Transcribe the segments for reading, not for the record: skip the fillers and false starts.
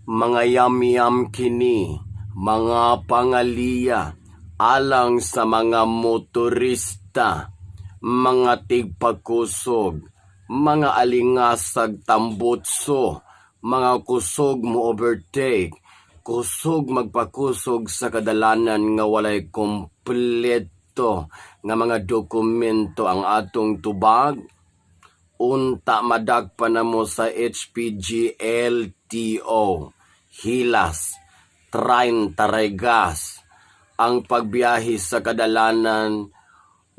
Mga yamyam kini, mga pangaliya, alang sa mga motorista, mga tigpagkusog, mga alingasag tambutso, mga kusog mo overtake, kusog magpakusog sa kadalanan nga walay kompleto nga mga dokumento ang atong tubag. Unta madagpa na mo sa HPG LTO, Hilas, Train Taregas. Ang pagbiyahe sa kadalanan,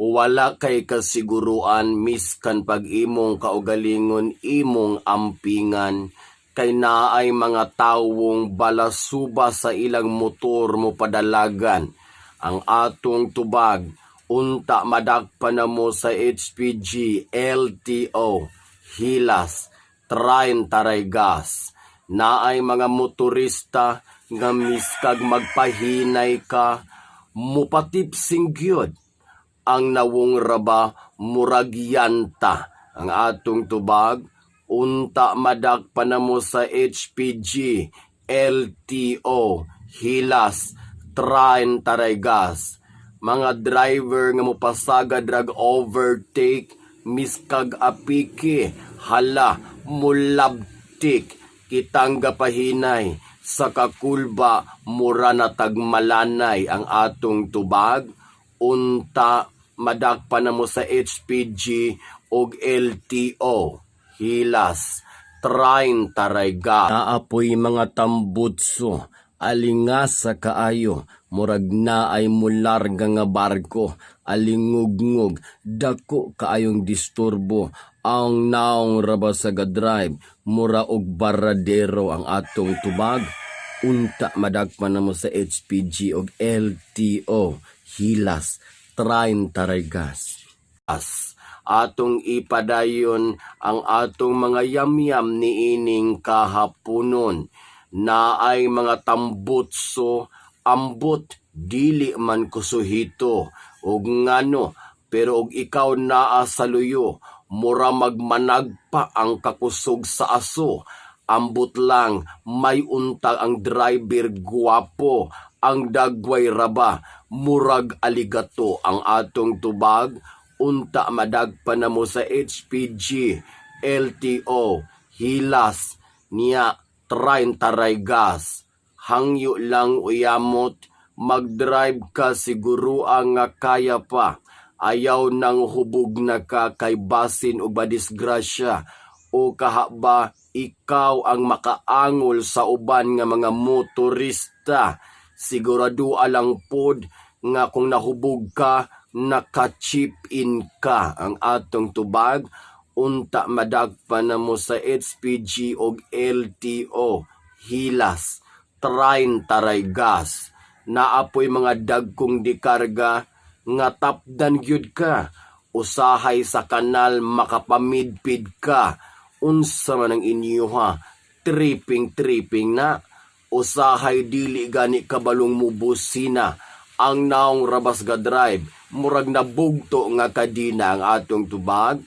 wala kay kasiguruan miskan pag-imong kaugalingon imong ampingan, kay naay mga tawong balasuba sa ilang motor mo padalagan. Ang atong tubag, unta madagpa na mo sa HPG LTO, Hilas, Train Taregas. Naay mga motorista nga miskag magpahinay ka, mupatipsing gyud ang nawong raba muragyanta. Ang atong tubag, unta madagpa na mo sa HPG LTO, Hilas, Train Taregas. Mga driver nga mopasagad drag overtake, miskag apiki, hala, mulabtik, kitang gapahinay, sa kakulba, mura na tagmalanay ang atong tubag. Unta madagpa na mo sa HPG og LTO, Hilas, Train Taregas. Naapoy mga tambutso, alingasa kaayo, murag na ay mularga nga barko, alingugngog, dako kaayong disturbo, ang naong raba sa drive, mura og baradero ang atong tubag. Unta madagpa na mo sa HPG og LTO, Hilas, Train Taregas. Atong ipadayon ang atong mga yamyam niining kahaponon, na ay mga tambutso, ambot, dili man kusuhito, ug ngano, pero og ikaw naa sa luyo, mura magmanagpa ang kakusog sa aso. Ambot lang, may untag ang driver guwapo, ang dagway raba, murag aligato ang atong tubag. Unta madagpa na mo sa HPG LTO, Hilas, niya, Train Taregas. Hangyo lang uyamot, magdrive ka siguro ang nga kaya pa. Ayaw nang hubog na ka kay basin o badisgrasya, o kahaba ikaw ang makaangol sa uban nga mga motorista. Sigurado alang pod nga kung nahubog ka, naka-chip in ka. Ang atong tubag, unta madagpa na mo sa HPG og LTO, Hilas, Train Taregas. Naapoy mga dagkong dikarga nga tapdan gyud ka, usahay sa kanal makapamidpid ka. Unsa man ang inyo ha, tripping na, usahay dili gani kabalong mubusina. Ang naong rabas ga drive, murag na bugto nga kadina ang atong tubag.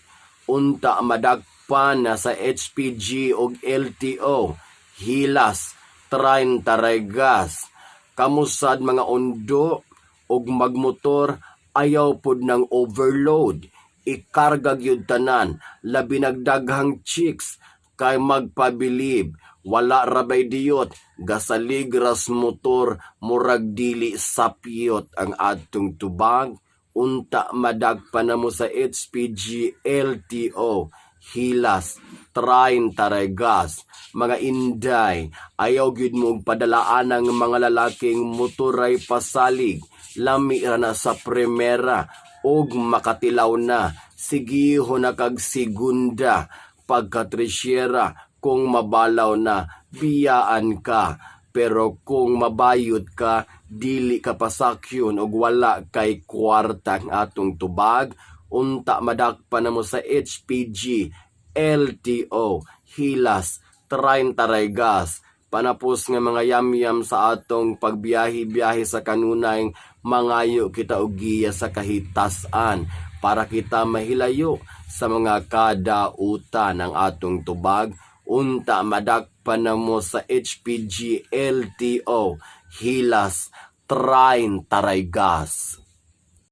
Unta madagpa na sa HPG og LTO, Hilas, Train Taregas. Kamusad mga undo og magmotor, ayaw pod ng overload, ikarga gyud tanan, labi nagdaghang chicks, kay magpabilib, wala rabay diyot, gasaligras motor, murag dili sapyot ang atong tubag. Unta madagpa na mo sa HPG LTO, Hilas, Train Taregas. Mga inday, ayaw gyud mo padalaan ng mga lalaking motoray pasalig, lami na sa primera, og makatilaw na, sigiho na kag segunda, pagkatrisyera, kung mabalaw na, biyaan ka. Pero kung mabayod ka, dili ka pasakyon og wala kay kwarta ang atong tubag. Unta madagpa na mo sa HPG LTO, Hilas, Train Taregas. Panapos nga mga yamyam sa atong pagbiyahe-biyahe sa kanunay, mangayo kita og giya sa kahitasan para kita mahilayo sa mga kadautan ng atong tubag. Unta madagpa pa na mo sa HPG LTO Hilas Train Taraygas.